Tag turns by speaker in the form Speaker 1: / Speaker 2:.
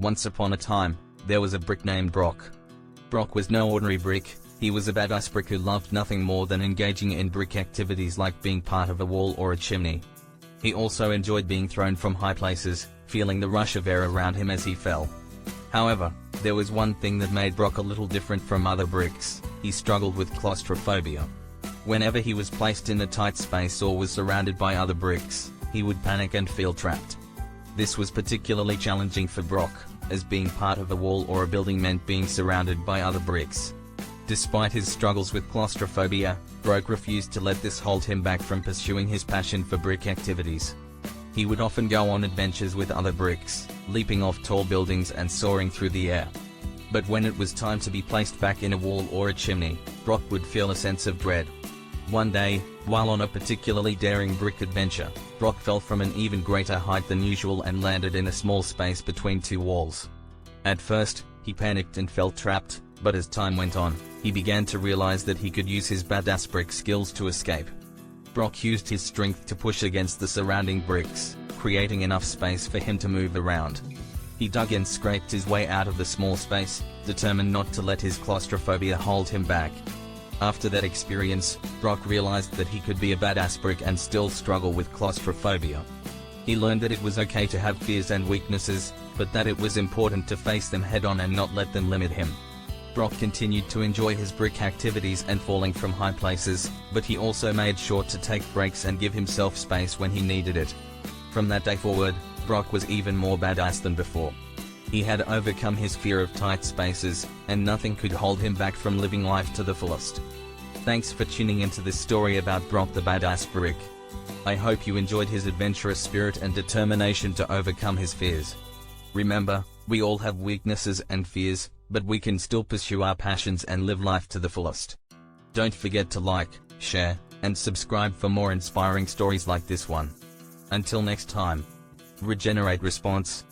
Speaker 1: Once upon a time, there was a brick named Brock. Brock was no ordinary brick. He was a badass brick who loved nothing more than engaging in brick activities like being part of a wall or a chimney. He also enjoyed being thrown from high places, feeling the rush of air around him as he fell. However, there was one thing that made Brock a little different from other bricks. He struggled with claustrophobia. Whenever he was placed in a tight space or was surrounded by other bricks, he would panic and feel trapped. This was particularly challenging for Brock, as being part of a wall or a building meant being surrounded by other bricks. Despite his struggles with claustrophobia, Brock refused to let this hold him back from pursuing his passion for brick activities. He would often go on adventures with other bricks, leaping off tall buildings and soaring through the air. But when it was time to be placed back in a wall or a chimney, Brock would feel a sense of dread. One day, while on a particularly daring brick adventure, Brock fell from an even greater height than usual and landed in a small space between two walls. At first, he panicked and felt trapped, but as time went on, he began to realize that he could use his badass brick skills to escape. Brock used his strength to push against the surrounding bricks, creating enough space for him to move around. He dug and scraped his way out of the small space, determined not to let his claustrophobia hold him back. After that experience, Brock realized that he could be a badass brick and still struggle with claustrophobia. He learned that it was okay to have fears and weaknesses, but that it was important to face them head-on and not let them limit him. Brock continued to enjoy his brick activities and falling from high places, but he also made sure to take breaks and give himself space when he needed it. From that day forward, Brock was even more badass than before. He had overcome his fear of tight spaces, and nothing could hold him back from living life to the fullest. Thanks for tuning into this story about Brock the Badass Brick. I hope you enjoyed his adventurous spirit and determination to overcome his fears. Remember, we all have weaknesses and fears, but we can still pursue our passions and live life to the fullest. Don't forget to like, share, and subscribe for more inspiring stories like this one. Until next time, regenerate response.